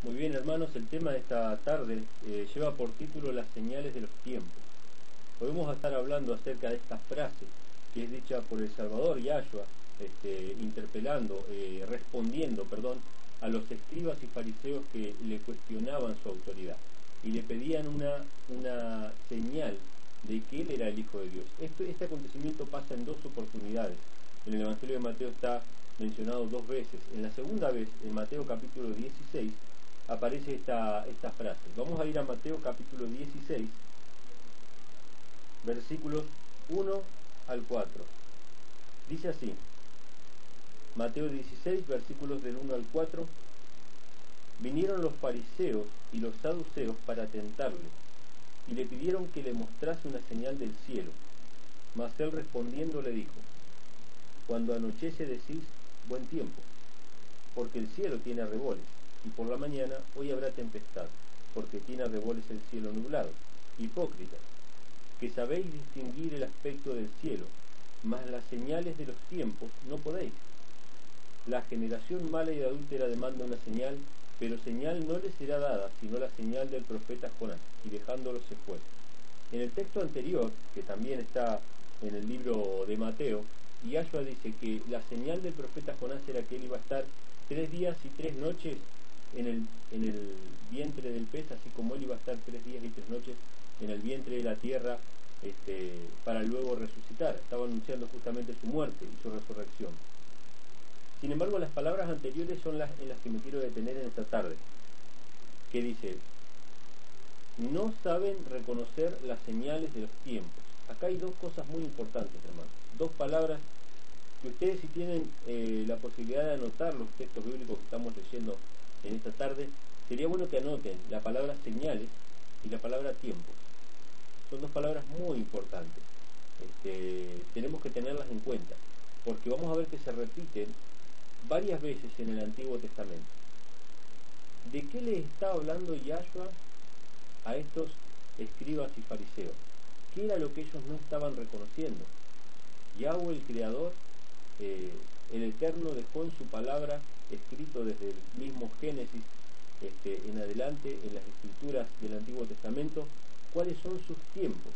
Muy bien, hermanos, el tema de esta tarde lleva por título las señales de los tiempos. Hoy vamos a estar hablando acerca de esta frase que es dicha por el Salvador Yahshua, respondiendo a los escribas y fariseos que le cuestionaban su autoridad y le pedían una señal de que él era el Hijo de Dios. Este acontecimiento pasa en dos oportunidades. En el Evangelio de Mateo está mencionado dos veces. En la segunda vez, en Mateo capítulo 16, aparece esta frase. Vamos a ir a Mateo capítulo 16, versículos 1 al 4. Dice así, Mateo 16, versículos del 1 al 4. Vinieron los fariseos y los saduceos para tentarle, y le pidieron que le mostrase una señal del cielo. Mas él respondiendo le dijo, cuando anochece decís, buen tiempo, porque el cielo tiene arreboles, y por la mañana hoy habrá tempestad, porque tiene arreboles el cielo nublado. Hipócritas, que sabéis distinguir el aspecto del cielo, mas las señales de los tiempos no podéis. La generación mala y adúltera demanda una señal, pero señal no le será dada, sino la señal del profeta Jonás, y dejándolo se fue. En el texto anterior, que también está en el libro de Mateo, Yahshua dice que la señal del profeta Jonás era que él iba a estar 3 días y 3 noches en el vientre del pez, así como él iba a estar 3 días y 3 noches en el vientre de la tierra, para luego resucitar. Estaba anunciando justamente su muerte y su resurrección. Sin embargo, las palabras anteriores son las en las que me quiero detener en esta tarde, que dice, no saben reconocer las señales de los tiempos. Acá hay dos cosas muy importantes, hermanos. Dos palabras que ustedes, si tienen la posibilidad de anotar los textos bíblicos que estamos leyendo en esta tarde, sería bueno que anoten la palabra señales y la palabra tiempos. Son dos palabras muy importantes. Tenemos que tenerlas en cuenta, porque vamos a ver que se repiten varias veces en el Antiguo Testamento. ¿De qué le está hablando Yahshua a estos escribas y fariseos? ¿Qué era lo que ellos no estaban reconociendo? Yahweh, el Creador, el Eterno, dejó en su palabra, escrito desde el mismo Génesis en adelante, en las escrituras del Antiguo Testamento, cuáles son sus tiempos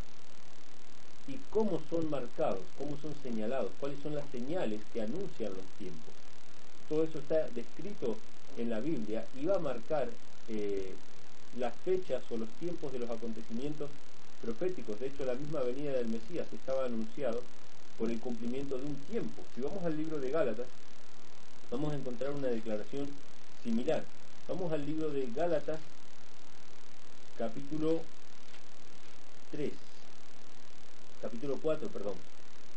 y cómo son marcados, cómo son señalados, cuáles son las señales que anuncian los tiempos. Todo eso está descrito en la Biblia y va a marcar las fechas o los tiempos de los acontecimientos proféticos. De hecho, la misma venida del Mesías estaba anunciado por el cumplimiento de un tiempo. Si vamos al libro de Gálatas, vamos a encontrar una declaración similar. Vamos al libro de Gálatas, capítulo 4, perdón.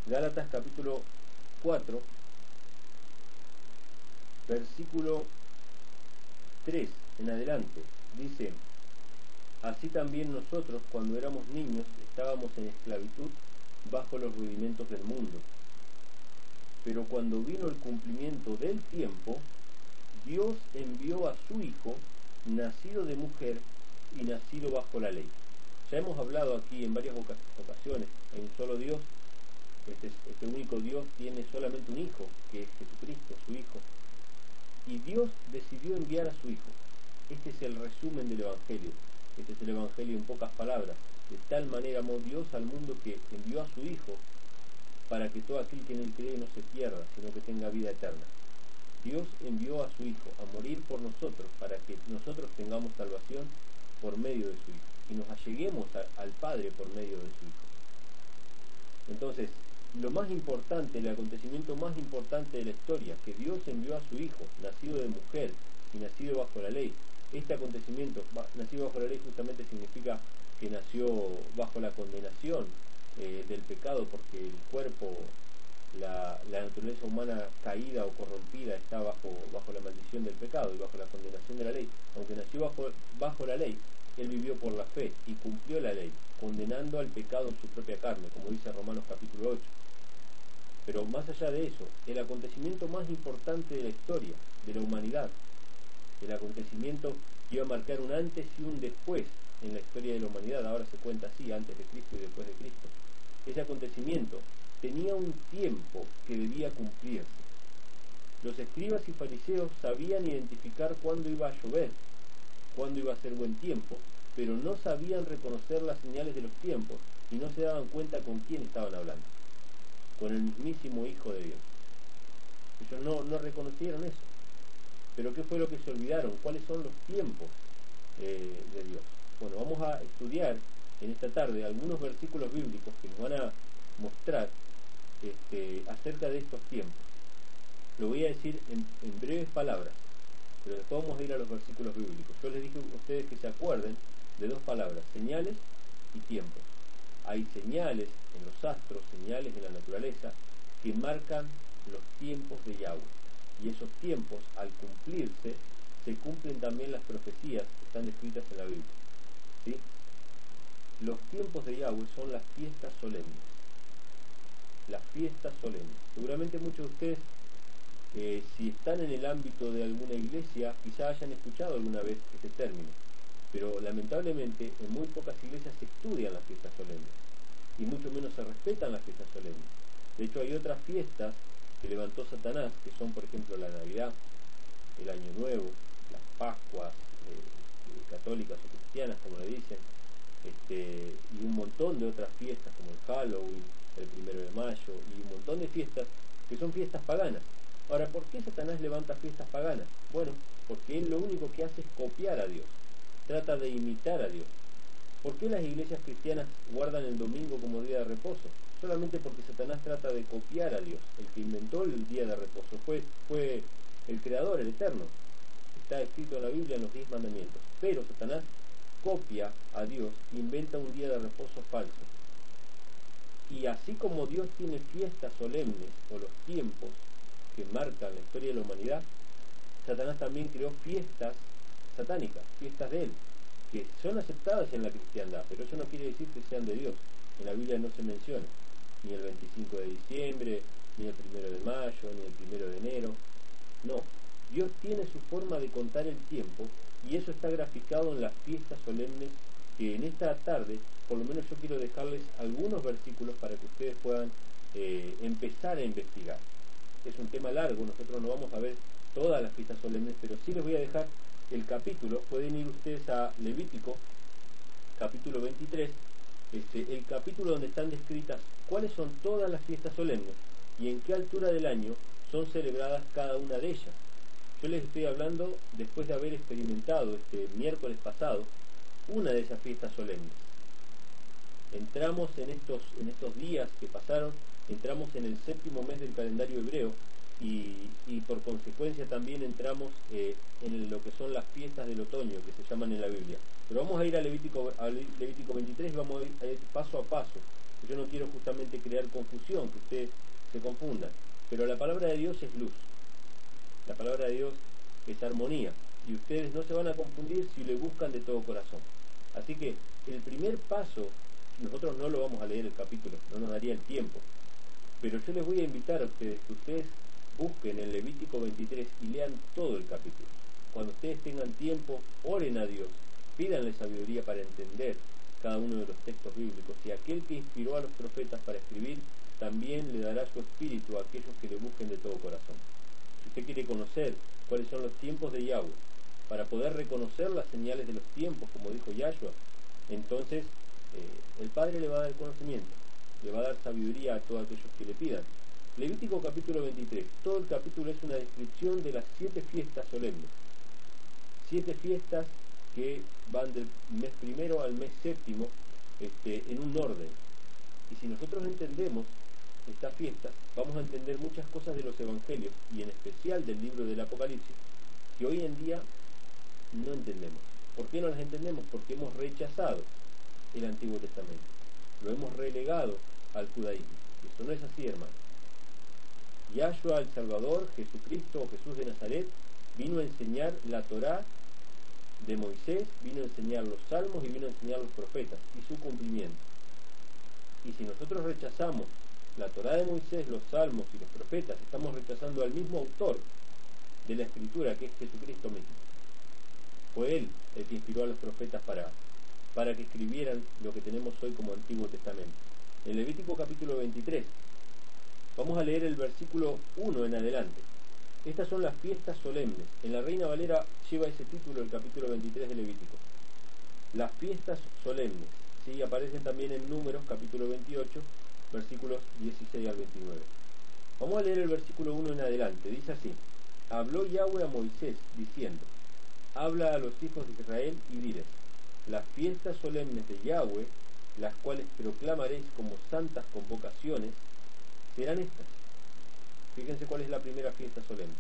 Gálatas capítulo 4, versículo 3 en adelante, dice, así también nosotros cuando éramos niños estábamos en esclavitud bajo los rudimentos del mundo. Pero cuando vino el cumplimiento del tiempo, Dios envió a su Hijo, nacido de mujer y nacido bajo la ley. Ya hemos hablado aquí en varias ocasiones, hay un solo Dios, este único Dios tiene solamente un Hijo, que es Jesucristo, su Hijo. Y Dios decidió enviar a su Hijo. Este es el resumen del Evangelio. Este es el Evangelio en pocas palabras. De tal manera amó Dios al mundo que envió a su Hijo para que todo aquel que en él cree no se pierda, sino que tenga vida eterna. Dios envió a su Hijo a morir por nosotros para que nosotros tengamos salvación por medio de su Hijo y nos alleguemos al Padre por medio de su Hijo. Entonces, lo más importante, el acontecimiento más importante de la historia, que Dios envió a su Hijo, nacido de mujer y nacido bajo la ley. Este acontecimiento, nacido bajo la ley, justamente significa que nació bajo la condenación del pecado, porque el cuerpo, la naturaleza humana caída o corrompida está bajo la maldición del pecado y bajo la condenación de la ley. Aunque nació bajo la ley, él vivió por la fe y cumplió la ley, condenando al pecado en su propia carne, como dice Romanos capítulo 8. Pero más allá de eso, el acontecimiento más importante de la historia, de la humanidad, el acontecimiento que iba a marcar un antes y un después en la historia de la humanidad, ahora se cuenta así, antes de Cristo y después de Cristo. Ese acontecimiento tenía un tiempo que debía cumplirse. Los escribas y fariseos sabían identificar cuándo iba a llover, cuándo iba a ser buen tiempo, pero no sabían reconocer las señales de los tiempos y no se daban cuenta con quién estaban hablando, con el mismísimo Hijo de Dios. Ellos no reconocieron eso. Pero ¿qué fue lo que se olvidaron? ¿Cuáles son los tiempos de Dios? Bueno, vamos a estudiar en esta tarde algunos versículos bíblicos que nos van a mostrar acerca de estos tiempos. Lo voy a decir en breves palabras, pero después vamos a ir a los versículos bíblicos. Yo les dije a ustedes que se acuerden de dos palabras, señales y tiempos. Hay señales en los astros, señales en la naturaleza, que marcan los tiempos de Yahweh. Y esos tiempos, al cumplirse, se cumplen también las profecías que están descritas en la Biblia. ¿Sí? Los tiempos de Yahweh son las fiestas solemnes. Las fiestas solemnes. Seguramente muchos de ustedes, si están en el ámbito de alguna iglesia, quizá hayan escuchado alguna vez este término. Pero lamentablemente en muy pocas iglesias se estudian las fiestas solemnes. Y mucho menos se respetan las fiestas solemnes. De hecho, hay otras fiestas que levantó Satanás, que son, por ejemplo, la Navidad, el Año Nuevo, las Pascuas católicas o cristianas, como le dicen, y un montón de otras fiestas, como el Halloween, el 1 de Mayo, y un montón de fiestas que son fiestas paganas. Ahora, ¿por qué Satanás levanta fiestas paganas? Bueno, porque él lo único que hace es copiar a Dios, trata de imitar a Dios. ¿Por qué las iglesias cristianas guardan el domingo como día de reposo? Solamente porque Satanás trata de copiar a Dios. El que inventó el día de reposo fue el Creador, el Eterno. Está escrito en la Biblia en los 10 mandamientos. Pero Satanás copia a Dios, inventa un día de reposo falso. Y así como Dios tiene fiestas solemnes, o los tiempos que marcan la historia de la humanidad, Satanás también creó fiestas satánicas, fiestas de él, que son aceptadas en la cristiandad, pero eso no quiere decir que sean de Dios. En la Biblia no se menciona ni el 25 de diciembre, ni el 1 de mayo, ni el 1 de enero. No, Dios tiene su forma de contar el tiempo y eso está graficado en las fiestas solemnes que en esta tarde, por lo menos yo quiero dejarles algunos versículos para que ustedes puedan empezar a investigar. Es un tema largo, nosotros no vamos a ver todas las fiestas solemnes, pero sí les voy a dejar el capítulo. Pueden ir ustedes a Levítico, capítulo 23, el capítulo donde están descritas cuáles son todas las fiestas solemnes y en qué altura del año son celebradas cada una de ellas. Yo les estoy hablando después de haber experimentado este miércoles pasado una de esas fiestas solemnes. Entramos en estos días que pasaron, entramos en el 7º mes del calendario hebreo y por consecuencia también entramos en lo que son las fiestas del otoño que se llaman en la Biblia. Pero vamos a ir a Levítico 23 y vamos a ir paso a paso. Yo no quiero justamente crear confusión, que ustedes se confundan. Pero la palabra de Dios es luz. La palabra de Dios es armonía. Y ustedes no se van a confundir si le buscan de todo corazón. Así que el primer paso, nosotros no lo vamos a leer el capítulo, no nos daría el tiempo. Pero yo les voy a invitar a ustedes que ustedes busquen el Levítico 23 y lean todo el capítulo. Cuando ustedes tengan tiempo, oren a Dios, pídanle sabiduría para entender cada uno de los textos bíblicos. Y aquel que inspiró a los profetas para escribir, también le dará su espíritu a aquellos que le busquen de todo corazón. Si usted quiere conocer cuáles son los tiempos de Yahweh, para poder reconocer las señales de los tiempos, como dijo Yahshua, entonces el Padre le va a dar conocimiento, le va a dar sabiduría a todos aquellos que le pidan. Levítico capítulo 23, todo el capítulo es una descripción de las 7 fiestas solemnes. 7 fiestas que van del mes primero al mes séptimo en un orden. Y si nosotros entendemos estas fiestas, vamos a entender muchas cosas de los evangelios y en especial del libro del Apocalipsis que hoy en día no entendemos. ¿Por qué no las entendemos? Porque hemos rechazado el Antiguo Testamento, lo hemos relegado al judaísmo. Y eso no es así, hermano. Yahshua el Salvador, Jesucristo o Jesús de Nazaret, vino a enseñar la Torá de Moisés, vino a enseñar los salmos y vino a enseñar los profetas y su cumplimiento. Y si nosotros rechazamos la Torá de Moisés, los salmos y los profetas, estamos rechazando al mismo autor de la escritura, que es Jesucristo mismo. Fue él el que inspiró a los profetas para que escribieran lo que tenemos hoy como Antiguo Testamento. En Levítico capítulo 23 vamos a leer el versículo 1 en adelante. Estas son las fiestas solemnes. En la Reina Valera lleva ese título el capítulo 23 de Levítico. Las fiestas solemnes. Sí, aparecen también en Números, capítulo 28, versículos 16 al 29. Vamos a leer el versículo 1 en adelante. Dice así: Habló Yahweh a Moisés, diciendo: Habla a los hijos de Israel y diles: Las fiestas solemnes de Yahweh, las cuales proclamaréis como santas convocaciones, serán estas. Fíjense cuál es la primera fiesta solemne.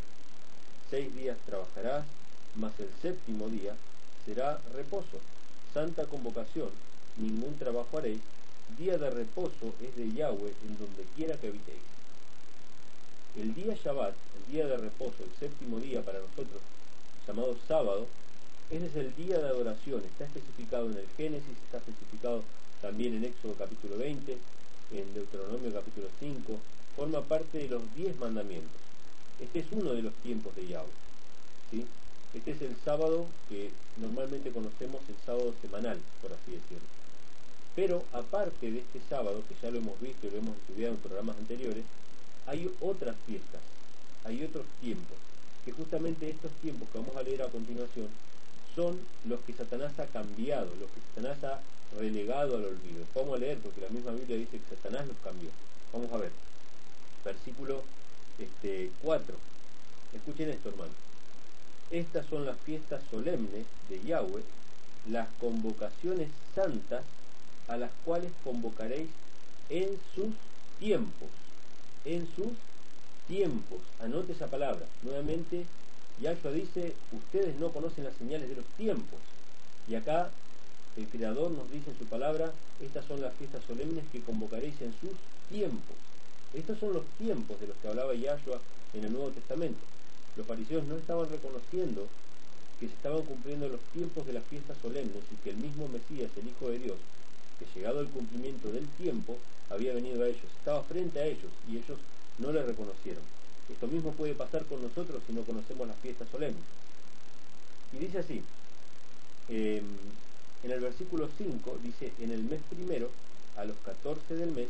6 días trabajarás, mas el séptimo día será reposo, santa convocación, ningún trabajo haréis, día de reposo es de Yahweh en donde quiera que habitéis. El día Shabbat, el día de reposo, el séptimo día para nosotros, llamado sábado, ese es el día de adoración. Está especificado en el Génesis, está especificado también en Éxodo capítulo 20, en Deuteronomio capítulo 5, forma parte de los 10 mandamientos. Este es uno de los tiempos de Yahweh, ¿sí? Este es el sábado que normalmente conocemos, el sábado semanal, por así decirlo. Pero aparte de este sábado, que ya lo hemos visto y lo hemos estudiado en programas anteriores, hay otras fiestas, hay otros tiempos, que justamente estos tiempos que vamos a leer a continuación son los que Satanás ha cambiado, los que Satanás ha relegado al olvido. Vamos a leer porque la misma Biblia dice que Satanás los cambió. Vamos a ver. Versículo 4. Escuchen esto, hermanos. Estas son las fiestas solemnes de Yahweh, las convocaciones santas a las cuales convocaréis en sus tiempos. En sus tiempos. Anote esa palabra. Nuevamente, Yahshua dice: ustedes no conocen las señales de los tiempos. Y acá el Creador nos dice en su palabra: estas son las fiestas solemnes que convocaréis en sus tiempos. Estos son los tiempos de los que hablaba Yahshua en el Nuevo Testamento. Los fariseos no estaban reconociendo que se estaban cumpliendo los tiempos de las fiestas solemnes y que el mismo Mesías, el Hijo de Dios, que llegado el cumplimiento del tiempo, había venido a ellos, estaba frente a ellos y ellos no le reconocieron. Esto mismo puede pasar con nosotros si no conocemos las fiestas solemnes. Y dice así, en el versículo 5, dice: en el mes primero, a los 14 del mes,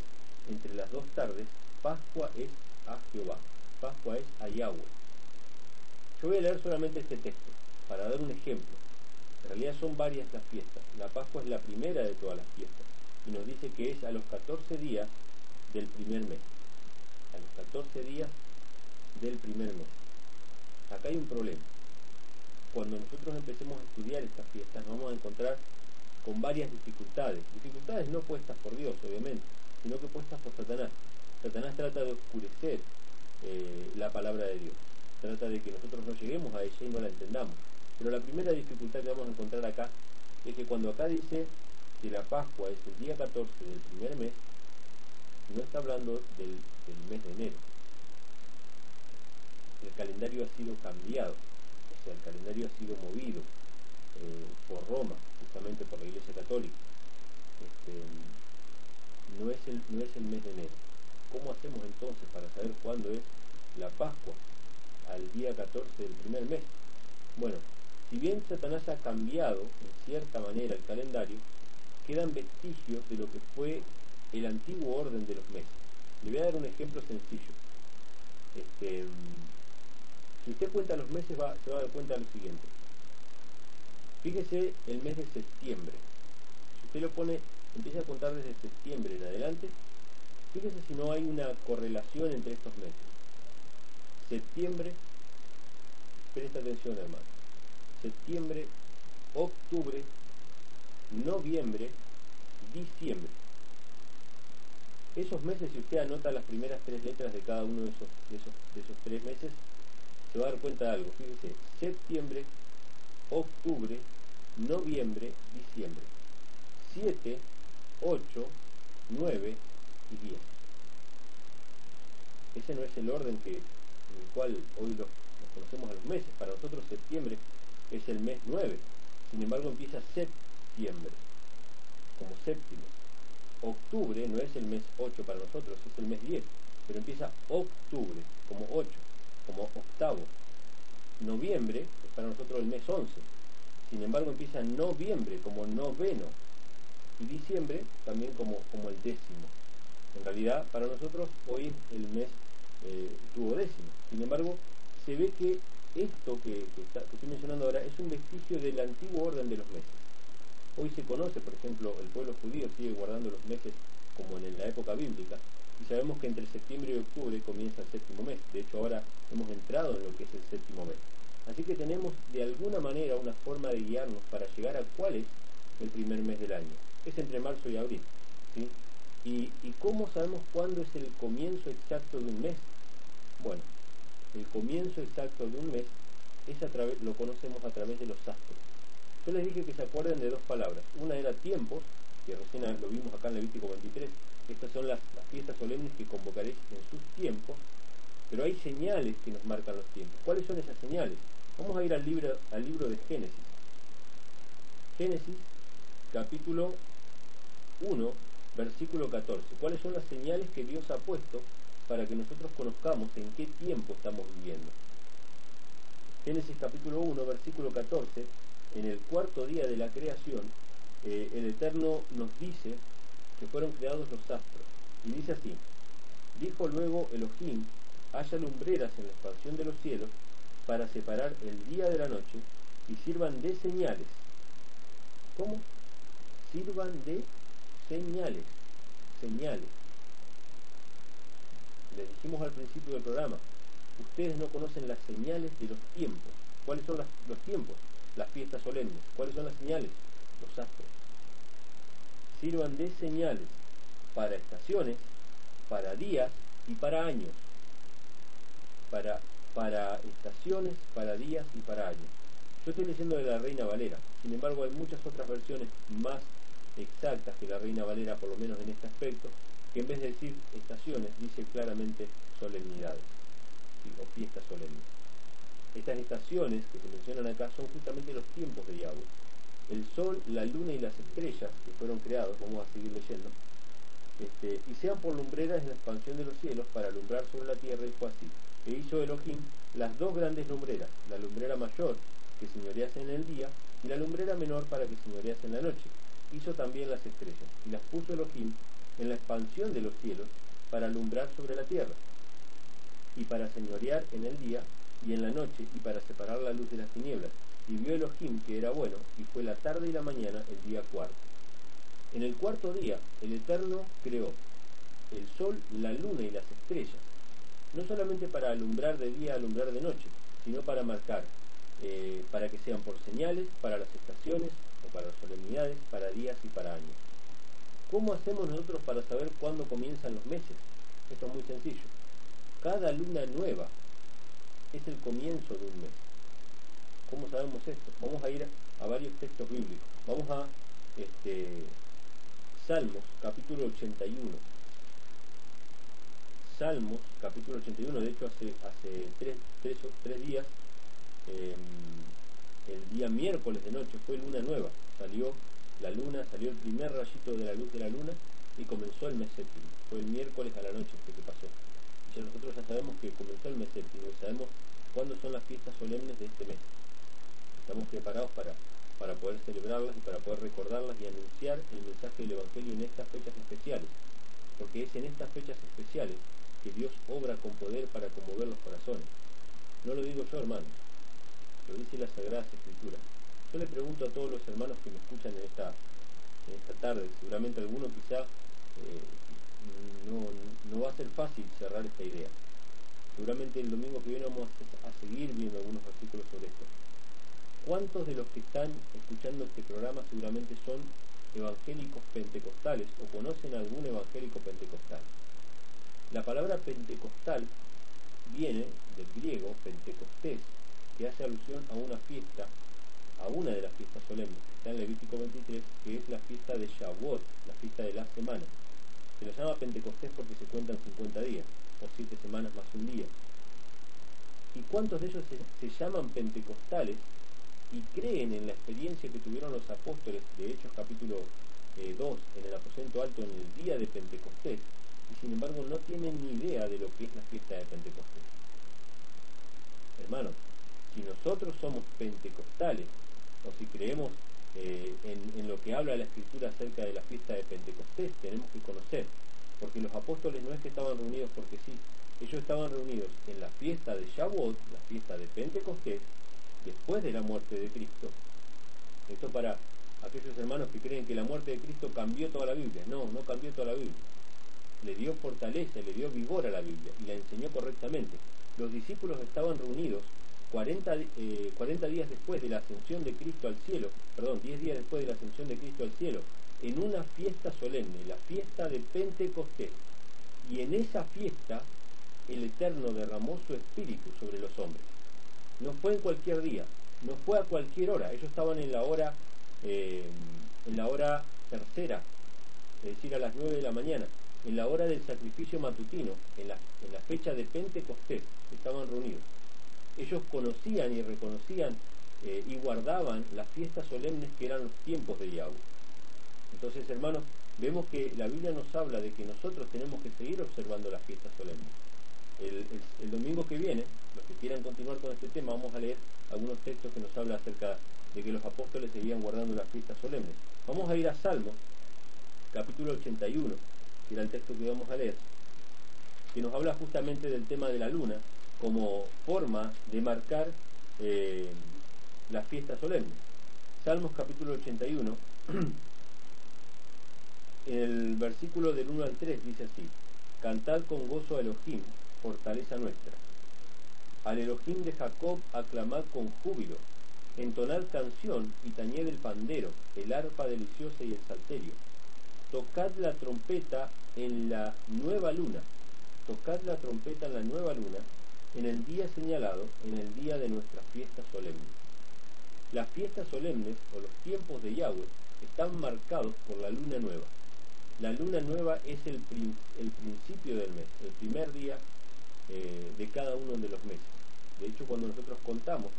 entre las 2 tardes, Pascua es a Jehová, Pascua es a Yahweh. Yo voy a leer solamente este texto, para dar un ejemplo. En realidad son varias las fiestas. La Pascua es la primera de todas las fiestas, y nos dice que es a los 14 días del primer mes. A los 14 días del primer mes. Acá hay un problema. Cuando nosotros empecemos a estudiar estas fiestas, nos vamos a encontrar con varias dificultades. Dificultades no puestas por Dios, obviamente, sino que puestas por Satanás. Satanás trata de oscurecer la palabra de Dios. Trata de que nosotros no lleguemos a ella y no la entendamos. Pero la primera dificultad que vamos a encontrar acá es que cuando acá dice que la Pascua es el día 14 del primer mes, no está hablando del mes de enero. El calendario ha sido cambiado, o sea, el calendario ha sido movido por Roma, justamente por la Iglesia Católica. No es el mes de enero. ¿Cómo hacemos entonces para saber cuándo es la Pascua? Al día 14 del primer mes. Bueno, si bien Satanás ha cambiado en cierta manera el calendario, quedan vestigios de lo que fue el antiguo orden de los meses. Le voy a dar un ejemplo sencillo. Si usted cuenta los meses, se va a dar cuenta de lo siguiente. Fíjese el mes de septiembre. Si usted lo pone, empieza a contar desde septiembre en adelante, fíjese si no hay una correlación entre estos meses. Septiembre, presta atención, hermano. Septiembre, octubre, noviembre, diciembre. Esos meses, si usted anota las primeras 3 letras de cada uno de esos 3 meses, se va a dar cuenta de algo. Fíjese, septiembre, octubre, noviembre, diciembre. 7, 8, 9 y 10. Ese no es el orden en el cual hoy los conocemos a los meses. Para nosotros septiembre es el mes 9. Sin embargo, empieza septiembre, como séptimo. Octubre no es el mes 8 para nosotros, es el mes 10. Pero empieza octubre, como 8, como octavo. Noviembre es para nosotros el mes 11. Sin embargo, empieza noviembre, como noveno. Y diciembre también como el 10º. En realidad, para nosotros hoy es el mes duodécimo. Sin embargo, se ve que esto que estoy mencionando ahora es un vestigio del antiguo orden de los meses. Hoy se conoce, por ejemplo, el pueblo judío sigue guardando los meses como en la época bíblica, y sabemos que entre septiembre y octubre comienza el séptimo mes. De hecho, ahora hemos entrado en lo que es el séptimo mes. Así que tenemos de alguna manera una forma de guiarnos para llegar a cuál es el primer mes del año. Es entre marzo y abril, ¿sí? ¿Y cómo sabemos cuándo es el comienzo exacto de un mes? Bueno, el comienzo exacto de un mes lo conocemos a través de los astros. Yo les dije que se acuerden de dos palabras. Una era tiempos, que recién lo vimos acá en Levítico 23. Estas son las fiestas solemnes que convocaréis en sus tiempos, pero hay señales que nos marcan los tiempos. ¿Cuáles son esas señales? Vamos a ir al libro de Génesis. Génesis, capítulo 1, versículo 14. ¿Cuáles son las señales que Dios ha puesto para que nosotros conozcamos en qué tiempo estamos viviendo? Génesis capítulo 1, versículo 14. En el cuarto día de la creación, el Eterno nos dice que fueron creados los astros. Y dice así: dijo luego Elohim, haya lumbreras en la expansión de los cielos para separar el día de la noche y sirvan de señales. ¿Cómo? Sirvan de señales. Señales. Les dijimos al principio del programa, ustedes no conocen las señales de los tiempos. ¿Cuáles son los tiempos? Las fiestas solemnes. ¿Cuáles son las señales? Los astros. Sirvan de señales para estaciones, para días y para años. Para estaciones, para días y para años. Yo estoy leyendo de la Reina Valera. Sin embargo, hay muchas otras versiones más exactas que la Reina Valera, por lo menos en este aspecto, que en vez de decir estaciones, dice claramente solemnidades, ¿sí? O fiestas solemnes. Estas estaciones que se mencionan acá son justamente los tiempos de Yahweh. El sol, la luna y las estrellas que fueron creados, vamos a seguir leyendo, y sean por lumbreras en la expansión de los cielos para alumbrar sobre la tierra, y fue así. E hizo Elohim las dos grandes lumbreras, la lumbrera mayor que señorease en el día y la lumbrera menor para que señorease en la noche. Hizo también las estrellas y las puso Elohim en la expansión de los cielos para alumbrar sobre la tierra y para señorear en el día y en la noche y para separar la luz de las tinieblas. Y vio Elohim que era bueno, y fue la tarde y la mañana el día cuarto. En el cuarto día el Eterno creó el sol, la luna y las estrellas, no solamente para alumbrar de día, alumbrar de noche, sino para marcar, para que sean por señales, para las estaciones o para las solemnidades, para días y para años. ¿Cómo hacemos nosotros para saber cuándo comienzan los meses? Esto es muy sencillo. Cada luna nueva es el comienzo de un mes. ¿Cómo sabemos esto? Vamos a ir a varios textos bíblicos. Vamos a Salmos, capítulo 81. Salmos, capítulo 81. De hecho, hace tres días, el día miércoles de noche, fue luna nueva. Salió la luna, salió el primer rayito de la luz de la luna y comenzó el mes séptimo. Fue el miércoles a la noche que pasó. Y ya nosotros ya sabemos que comenzó el mes séptimo y sabemos cuándo son las fiestas solemnes de este mes. Estamos preparados para poder celebrarlas y para poder recordarlas y anunciar el mensaje del Evangelio en estas fechas especiales, porque es en estas fechas especiales que Dios obra con poder para conmover los corazones. No lo digo yo, hermanos, lo dice las Sagradas Escrituras. Yo le pregunto a todos los hermanos que me escuchan en esta tarde, seguramente alguno quizá no va a ser fácil cerrar esta idea. Seguramente el domingo que viene vamos a seguir viendo algunos artículos sobre esto. ¿Cuántos de los que están escuchando este programa seguramente son evangélicos pentecostales o conocen algún evangélico pentecostal? La palabra pentecostal viene del griego pentecostés, que hace alusión a una fiesta, a una de las fiestas solemnes que está en Levítico 23, que es la fiesta de Shavuot, la fiesta de la semana. Se le llama Pentecostés porque se cuentan 50 días, o 7 semanas más un día. ¿Y cuántos de ellos se llaman pentecostales y creen en la experiencia que tuvieron los apóstoles de Hechos capítulo 2 en el aposento alto en el día de Pentecostés, y sin embargo no tienen ni idea de lo que es la fiesta de Pentecostés? Hermanos, si nosotros somos pentecostales, o si creemos en lo que habla la Escritura acerca de la fiesta de Pentecostés, tenemos que conocer, porque los apóstoles no es que estaban reunidos porque sí, Ellos estaban reunidos en la fiesta de Shavuot, la fiesta de Pentecostés, después de la muerte de Cristo. Esto para aquellos hermanos que creen que la muerte de Cristo cambió toda la Biblia. No, no cambió toda la Biblia. Le dio fortaleza, le dio vigor a la Biblia y la enseñó correctamente. Los discípulos estaban reunidos 40 días después de la ascensión de Cristo al cielo, 10 días después de la ascensión de Cristo al cielo, en una fiesta solemne, la fiesta de Pentecostés. Y en esa fiesta el Eterno derramó su espíritu sobre los hombres. No fue en cualquier día, no fue a cualquier hora. Ellos estaban en la hora tercera, es decir, a las 9 de la mañana, en la hora del sacrificio matutino, en la fecha de Pentecostés, estaban reunidos. Ellos conocían y reconocían y guardaban las fiestas solemnes que eran los tiempos de Yahweh. Entonces, hermanos, vemos que la Biblia nos habla de que nosotros tenemos que seguir observando las fiestas solemnes. El domingo que viene, los que quieran continuar con este tema, vamos a leer algunos textos que nos hablan acerca de que los apóstoles seguían guardando las fiestas solemnes. Vamos a ir a Salmos, capítulo 81, que era el texto que íbamos a leer, que nos habla justamente del tema de la luna como forma de marcar las fiestas solemnes. Salmos capítulo 81, en el versículo del 1 al 3 dice así: Cantad con gozo a Elohim, fortaleza nuestra. Al Elohim de Jacob aclamad con júbilo, entonad canción y tañed el pandero, el arpa deliciosa y el salterio. Tocad la trompeta en la nueva luna, tocad la trompeta en la nueva luna, en el día señalado, en el día de nuestras fiestas solemnes. Las fiestas solemnes, o los tiempos de Yahweh, están marcados por la luna nueva. La luna nueva es el principio del mes, el primer día de cada uno de los meses. De hecho, cuando nosotros contamos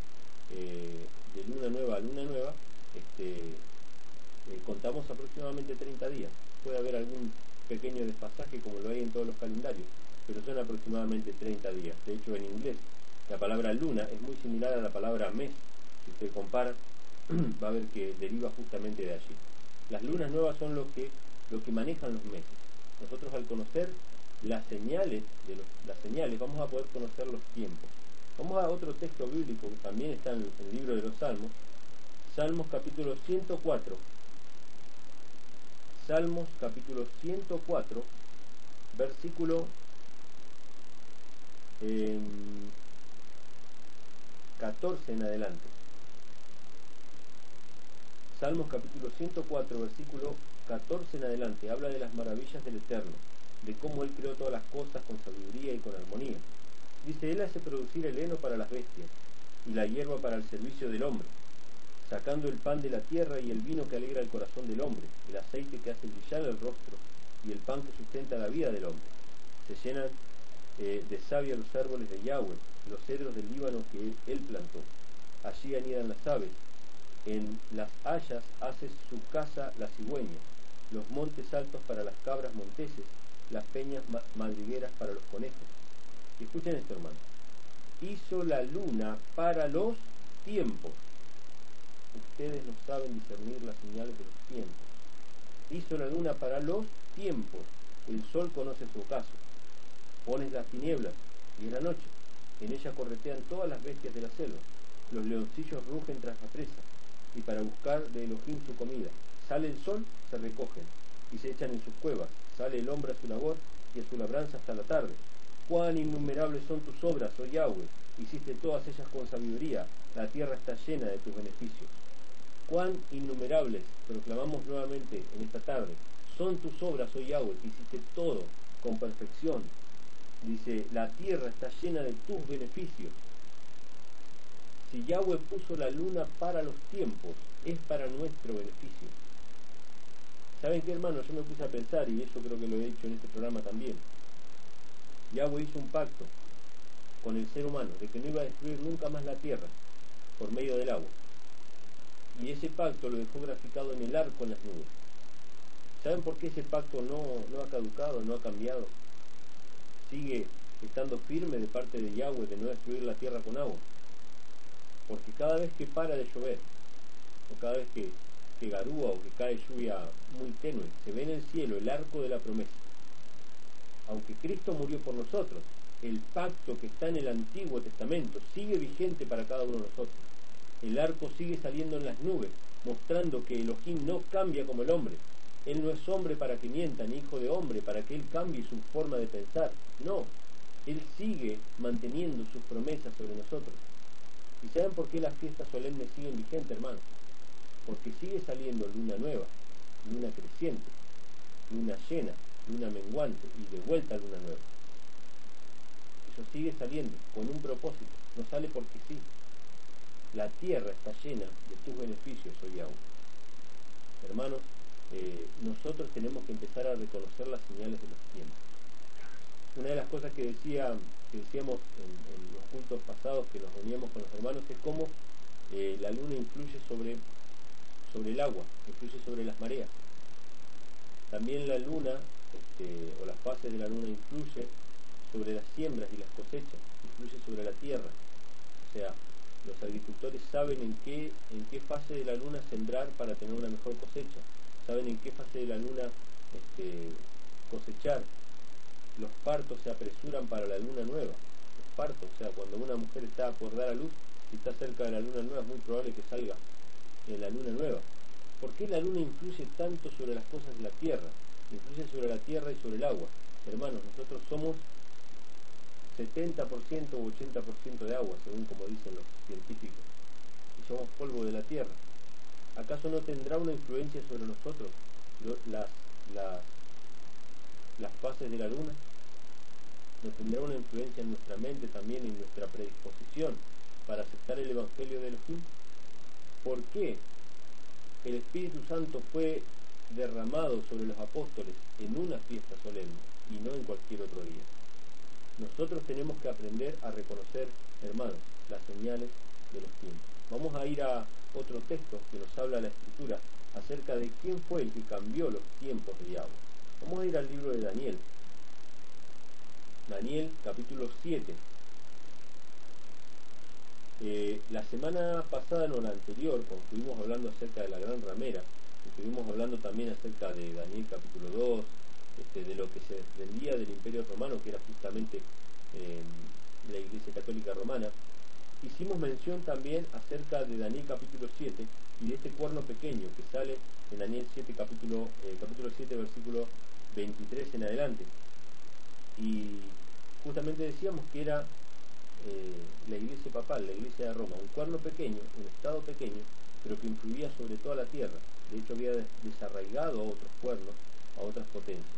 de luna nueva a luna nueva, contamos aproximadamente 30 días. Puede haber algún pequeño desfasaje como lo hay en todos los calendarios, pero son aproximadamente 30 días. De hecho, en inglés la palabra luna es muy similar a la palabra mes. Si usted compara, va a ver que deriva justamente de allí. Las lunas nuevas son lo que manejan los meses. Nosotros, al conocer las señales vamos a poder conocer los tiempos. Vamos a otro texto bíblico que también está en el libro de los Salmos, Salmos capítulo 104. Salmos capítulo 104, versículo 14 en adelante. Salmos capítulo 104, versículo 14 en adelante, habla de las maravillas del Eterno, de cómo Él creó todas las cosas con sabiduría y con armonía. Dice: Él hace producir el heno para las bestias y la hierba para el servicio del hombre, sacando el pan de la tierra y el vino que alegra el corazón del hombre, el aceite que hace brillar el rostro y el pan que sustenta la vida del hombre. Se llenan de savia los árboles de Yahweh, los cedros del Líbano que Él plantó. Allí anidan las aves, en las hayas hace su casa la cigüeña, los montes altos para las cabras monteses, las peñas madrigueras para los conejos. Y escuchen esto, hermano: hizo la luna para los tiempos. Ustedes no saben discernir las señales de los tiempos. Hizo la luna para los tiempos. El sol conoce su ocaso. Pones las tinieblas y es la noche. En ella corretean todas las bestias de la selva. Los leoncillos rugen tras la presa, y para buscar de Elohim su comida. Sale el sol, se recogen, y se echan en sus cuevas. Sale el hombre a su labor y a su labranza hasta la tarde. Cuán innumerables son tus obras, oh Yahweh, hiciste todas ellas con sabiduría, la tierra está llena de tus beneficios. Cuán innumerables, proclamamos nuevamente en esta tarde, son tus obras, oh Yahweh, que hiciste todo con perfección. Dice: la tierra está llena de tus beneficios. Si Yahweh puso la luna para los tiempos, es para nuestro beneficio. ¿Saben qué, hermano? Yo me puse a pensar, y eso creo que lo he dicho en este programa también. Yahweh hizo un pacto con el ser humano de que no iba a destruir nunca más la tierra por medio del agua. Y ese pacto lo dejó graficado en el arco en las nubes. ¿Saben por qué ese pacto no ha caducado, no ha cambiado? Sigue estando firme de parte de Yahweh de no destruir la tierra con agua. Porque cada vez que para de llover, o cada vez que garúa o que cae lluvia muy tenue, se ve en el cielo el arco de la promesa. Aunque Cristo murió por nosotros, el pacto que está en el Antiguo Testamento sigue vigente para cada uno de nosotros. El arco sigue saliendo en las nubes, mostrando que Elohim no cambia como el hombre. Él no es hombre para que mienta, ni hijo de hombre para que él cambie su forma de pensar. No, él sigue manteniendo sus promesas sobre nosotros. ¿Y saben por qué las fiestas solemnes siguen vigentes, hermanos? Porque sigue saliendo luna nueva, luna creciente, luna llena, luna menguante y de vuelta luna nueva. Eso sigue saliendo con un propósito, no sale porque sí. La tierra está llena de tus beneficios hoy aún. Hermanos, nosotros tenemos que empezar a reconocer las señales de los tiempos. Una de las cosas que decíamos en los cultos pasados que nos reuníamos con los hermanos es cómo la luna influye sobre el agua, influye sobre las mareas. También la luna, o las fases de la luna, influye sobre las siembras y las cosechas, influye sobre la tierra. O sea, los agricultores saben en qué fase de la luna sembrar para tener una mejor cosecha, saben en qué fase de la luna cosechar. Los partos se apresuran para la luna nueva. Los partos, o sea, cuando una mujer está por dar a luz y está cerca de la luna nueva, es muy probable que salga en la luna nueva. ¿Por qué la luna influye tanto sobre las cosas de la tierra? Influye sobre la tierra y sobre el agua. Hermanos, nosotros somos 70% o 80% de agua, según como dicen los científicos, y somos polvo de la tierra. ¿Acaso no tendrá una influencia sobre nosotros las fases de la luna? ¿No tendrá una influencia en nuestra mente también, en nuestra predisposición para aceptar el Evangelio de Elohim? ¿Por qué el Espíritu Santo fue derramado sobre los apóstoles en una fiesta solemne y no en cualquier otro día? Nosotros tenemos que aprender a reconocer, hermanos, las señales de los tiempos. Vamos a ir a otro texto que nos habla la Escritura acerca de quién fue el que cambió los tiempos de Yahweh. Vamos a ir al libro de Daniel. Daniel, capítulo 7. La semana pasada, no la anterior, cuando estuvimos hablando acerca de la gran ramera, estuvimos hablando también acerca de Daniel capítulo 2, de lo que se desprendía del Imperio Romano, que era justamente la Iglesia Católica Romana. Hicimos mención también acerca de Daniel capítulo 7 y de este cuerno pequeño que sale en Daniel 7, capítulo 7, versículo 23 en adelante. Y justamente decíamos que era la iglesia papal, la iglesia de Roma, un cuerno pequeño, un estado pequeño, pero que influía sobre toda la tierra. De hecho había desarraigado a otros cuernos, a otras potencias.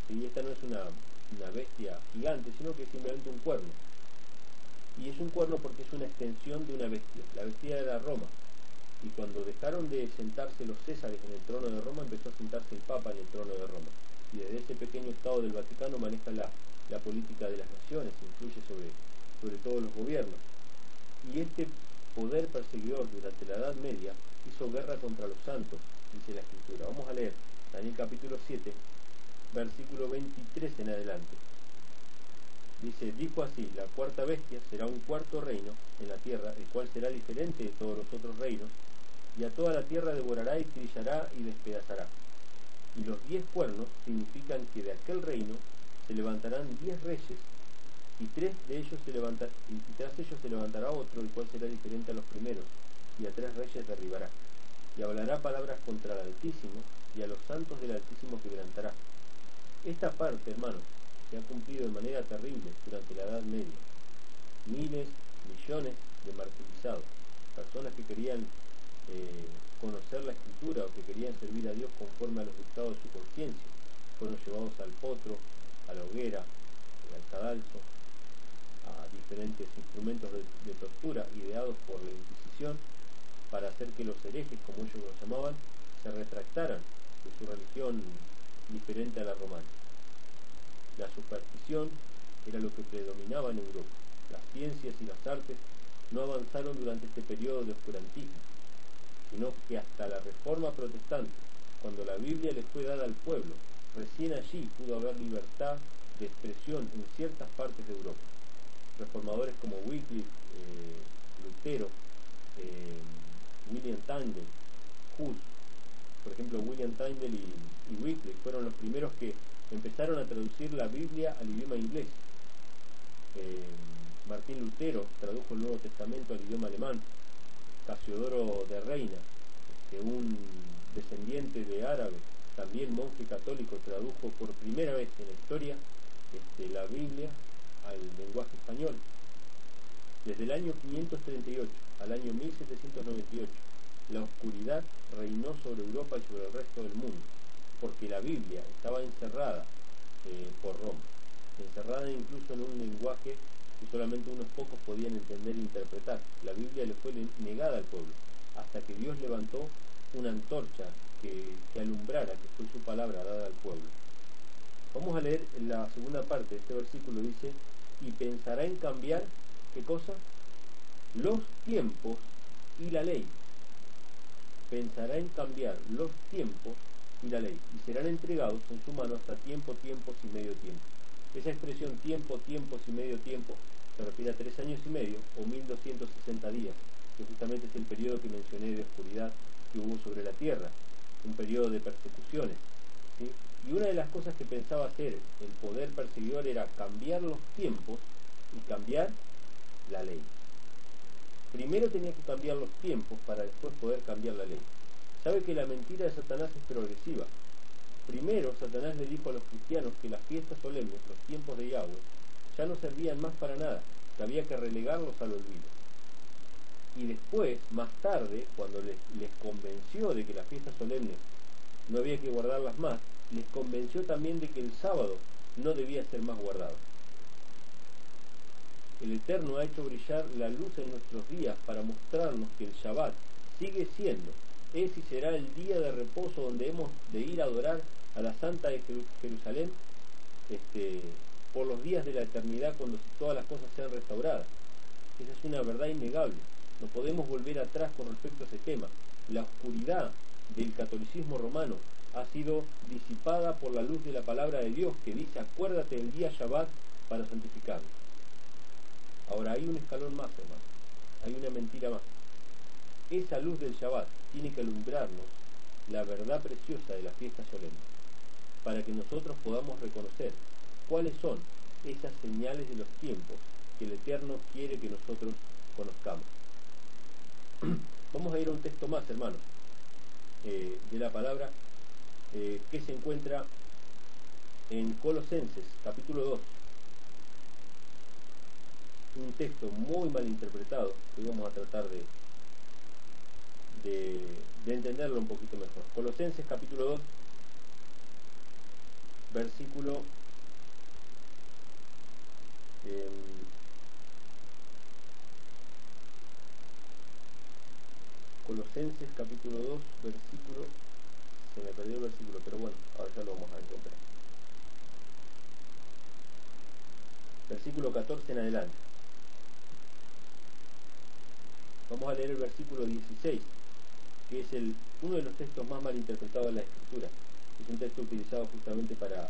Y esta no es una bestia gigante, sino que es simplemente un cuerno. Y es un cuerno porque es una extensión de una bestia. La bestia era Roma. Y cuando dejaron de sentarse los césares en el trono de Roma, empezó a sentarse el Papa en el trono de Roma. Y desde ese pequeño estado del Vaticano maneja la política de las naciones, influye sobre todos los gobiernos. Y este poder perseguidor durante la Edad Media hizo guerra contra los santos, dice la Escritura. Vamos a leer Daniel capítulo 7, versículo 23 en adelante. Dice, dijo así, la cuarta bestia será un cuarto reino en la tierra, el cual será diferente de todos los otros reinos, y a toda la tierra devorará y trillará y despedazará. Y los 10 cuernos significan que de aquel reino se levantarán 10 reyes, y tras ellos se levantará otro, el cual será diferente a los primeros, y a 3 reyes derribará. Y hablará palabras contra el Altísimo, y a los santos del Altísimo quebrantará. Esta parte, hermanos, se ha cumplido de manera terrible durante la Edad Media. Miles, millones de martirizados, personas que querían conocer la Escritura o que querían servir a Dios conforme a los dictados de su conciencia, fueron llevados al potro, a la hoguera, al cadalso, a diferentes instrumentos de tortura ideados por la Inquisición para hacer que los herejes, como ellos los llamaban, se retractaran de su religión diferente a la romana. La superstición era lo que predominaba en Europa. Las ciencias y las artes no avanzaron durante este periodo de oscurantismo, sino que hasta la Reforma Protestante, cuando la Biblia le fue dada al pueblo, recién allí pudo haber libertad de expresión en ciertas partes de Europa. Reformadores como Wycliffe, Lutero, William Tyndale, Hus, por ejemplo, William Tyndale y Wycliffe fueron los primeros que empezaron a traducir la Biblia al idioma inglés. Martín Lutero tradujo el Nuevo Testamento al idioma alemán. Casiodoro de Reina, un descendiente de árabe, también monje católico, tradujo por primera vez en la historia la Biblia al lenguaje español. Desde el año 538 al año 1798, la oscuridad reinó sobre Europa y sobre el resto del mundo, porque la Biblia estaba encerrada por Roma, encerrada incluso en un lenguaje que solamente unos pocos podían entender e interpretar. La Biblia le fue negada al pueblo, hasta que Dios levantó una antorcha que alumbrara, que fue su palabra dada al pueblo. Vamos a leer la segunda parte de este versículo. Dice: y pensará en cambiar, ¿qué cosa? Los tiempos y la ley. Pensará en cambiar los tiempos y la ley, y serán entregados en su mano hasta tiempos y medio tiempo. Esa expresión tiempos y medio tiempo se refiere a 3 años y medio o 1260 días, que justamente es el periodo que mencioné de oscuridad que hubo sobre la tierra, un periodo de persecuciones, ¿sí? Y una de las cosas que pensaba hacer el poder perseguidor era cambiar los tiempos y cambiar la ley. Primero tenía que cambiar los tiempos para después poder cambiar la ley. Sabe que la mentira de Satanás es progresiva. Primero, Satanás le dijo a los cristianos que las fiestas solemnes, los tiempos de Yahweh, ya no servían más para nada, que había que relegarlos al olvido. Y después, más tarde, cuando les convenció de que las fiestas solemnes no había que guardarlas más, les convenció también de que el sábado no debía ser más guardado. El Eterno ha hecho brillar la luz en nuestros días para mostrarnos que el Shabbat sigue siendo, es y será el día de reposo donde hemos de ir a adorar a la Santa de Jerusalén por los días de la eternidad, cuando todas las cosas sean restauradas. Esa es una verdad innegable. No podemos volver atrás con respecto a ese tema. La oscuridad del catolicismo romano ha sido disipada por la luz de la palabra de Dios, que dice: acuérdate del día Shabbat para santificarlo. Ahora hay un escalón más, hermano. Hay una mentira más. Esa luz del Shabbat tiene que alumbrarnos la verdad preciosa de la fiesta solemne, para que nosotros podamos reconocer cuáles son esas señales de los tiempos que el Eterno quiere que nosotros conozcamos. Vamos a ir a un texto más, hermanos, de la palabra, que se encuentra en Colosenses, capítulo 2. Un texto muy mal interpretado, que vamos a tratar de entenderlo un poquito mejor. Colosenses, capítulo 2, versículo Colosenses capítulo 2, versículo, se me perdió el versículo, pero bueno, ahora ya lo vamos a encontrar. Versículo 14 en adelante. Vamos a leer el versículo 16, que es uno de los textos más mal interpretados de la Escritura. Es un texto utilizado justamente para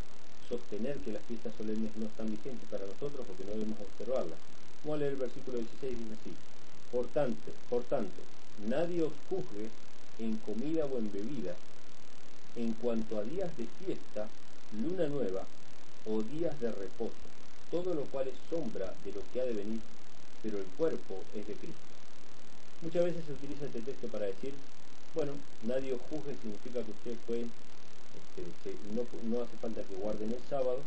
sostener que las fiestas solemnes no están vigentes para nosotros o que no debemos observarlas. Vamos a leer el versículo 16, dice así: Por tanto, nadie os juzgue en comida o en bebida, en cuanto a días de fiesta, luna nueva o días de reposo, todo lo cual es sombra de lo que ha de venir, pero el cuerpo es de Cristo. Muchas veces se utiliza este texto para decir, bueno, nadie os juzgue significa que ustedes pueden, no hace falta que guarden el sábado,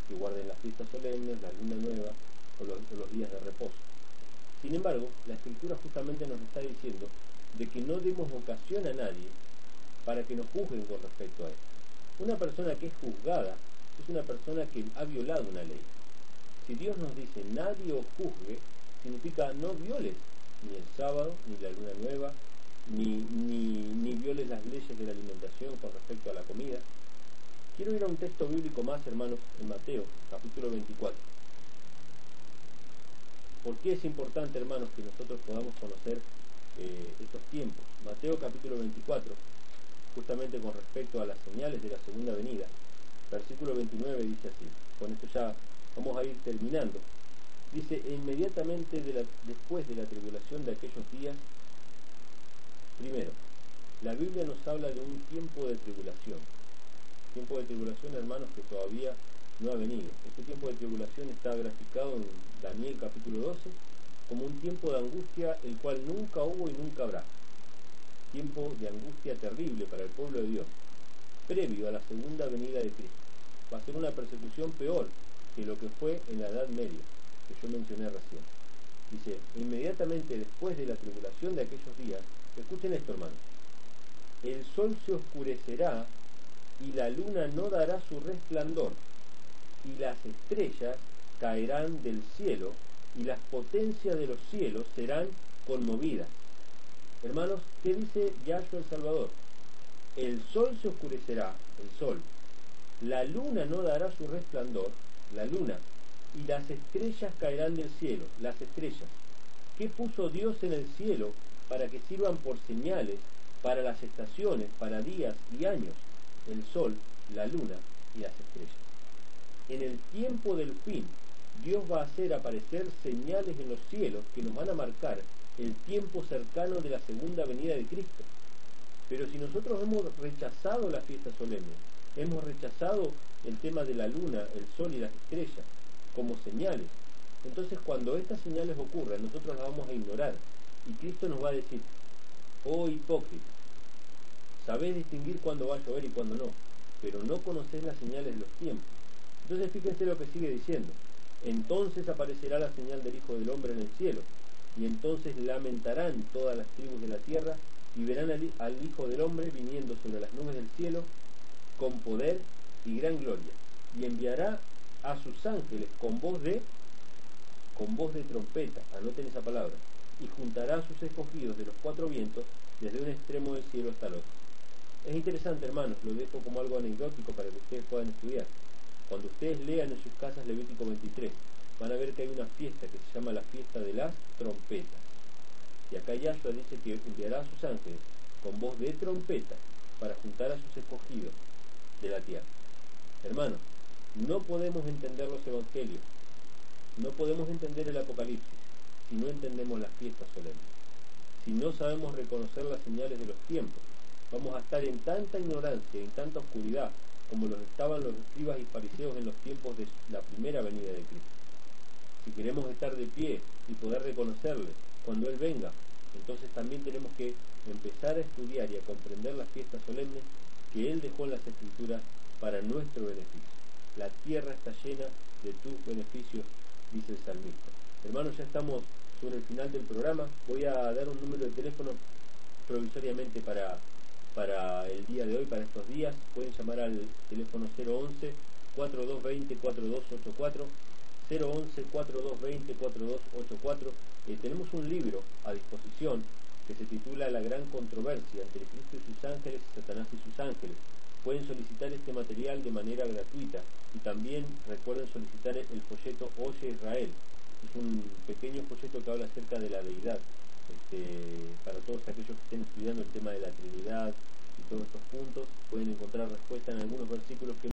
que guarden las fiestas solemnes, la luna nueva o los días de reposo. Sin embargo, la Escritura justamente nos está diciendo de que no demos ocasión a nadie para que nos juzguen con respecto a esto. Una persona que es juzgada es una persona que ha violado una ley. Si Dios nos dice nadie os juzgue, significa no violes ni el sábado, ni la luna nueva, ni violes las leyes de la alimentación con respecto a la comida. Quiero ir a un texto bíblico más, hermanos, en Mateo, capítulo 24. ¿Por qué es importante, hermanos, que nosotros podamos conocer estos tiempos? Mateo capítulo 24, justamente con respecto a las señales de la segunda venida, versículo 29 dice así. Con esto ya vamos a ir terminando. Dice: inmediatamente después de la tribulación de aquellos días, primero, la Biblia nos habla de un tiempo de tribulación. Tiempo de tribulación, hermanos, que todavía no ha venido. Este tiempo de tribulación está graficado en Daniel capítulo 12 como un tiempo de angustia el cual nunca hubo y nunca habrá. Tiempo de angustia terrible para el pueblo de Dios, previo a la segunda venida de Cristo. Va a ser una persecución peor que lo que fue en la Edad Media, que yo mencioné recién. Dice, inmediatamente después de la tribulación de aquellos días, escuchen esto, hermanos, el sol se oscurecerá y la luna no dará su resplandor, y las estrellas caerán del cielo, y las potencias de los cielos serán conmovidas. Hermanos, ¿qué dice Yahshua el Salvador? El sol se oscurecerá, el sol, la luna no dará su resplandor, la luna, y las estrellas caerán del cielo, las estrellas. ¿Qué puso Dios en el cielo para que sirvan por señales para las estaciones, para días y años? El sol, la luna y las estrellas. En el tiempo del fin, Dios va a hacer aparecer señales en los cielos que nos van a marcar el tiempo cercano de la segunda venida de Cristo. Pero si nosotros hemos rechazado la fiesta solemne, hemos rechazado el tema de la luna, el sol y las estrellas como señales, entonces cuando estas señales ocurran, nosotros las vamos a ignorar. Y Cristo nos va a decir, oh hipócrita, sabés distinguir cuándo va a llover y cuándo no, pero no conocés las señales de los tiempos. Entonces fíjense lo que sigue diciendo. Entonces aparecerá la señal del Hijo del Hombre en el cielo, y entonces lamentarán todas las tribus de la tierra, y verán al Hijo del Hombre viniendo sobre las nubes del cielo, con poder y gran gloria, y enviará a sus ángeles con voz de trompeta, anoten esa palabra, y juntará a sus escogidos de los cuatro vientos, desde un extremo del cielo hasta el otro. Es interesante, hermanos, lo dejo como algo anecdótico para que ustedes puedan estudiar. Cuando ustedes lean en sus casas Levítico 23, van a ver que hay una fiesta que se llama la fiesta de las trompetas. Y acá Yahshua dice que enviará a sus ángeles con voz de trompeta para juntar a sus escogidos de la tierra. Hermanos, no podemos entender los evangelios, no podemos entender el Apocalipsis si no entendemos las fiestas solemnes. Si no sabemos reconocer las señales de los tiempos, vamos a estar en tanta ignorancia, en tanta oscuridad, como los estaban los escribas y fariseos en los tiempos de la primera venida de Cristo. Si queremos estar de pie y poder reconocerle cuando Él venga, entonces también tenemos que empezar a estudiar y a comprender las fiestas solemnes que Él dejó en las Escrituras para nuestro beneficio. La tierra está llena de tus beneficios, dice el salmista. Hermanos, ya estamos sobre el final del programa. Voy a dar un número de teléfono provisoriamente para el día de hoy, para estos días. Pueden llamar al teléfono 011-4220-4284, 011-4220-4284. Tenemos un libro a disposición que se titula La Gran Controversia entre Cristo y sus ángeles y Satanás y sus ángeles. Pueden solicitar este material de manera gratuita y también recuerden solicitar el folleto Oye Israel. Es un pequeño folleto que habla acerca de la deidad, para todos aquellos que estén estudiando el tema de la Trinidad y todos estos puntos. Pueden encontrar respuesta en algunos versículos que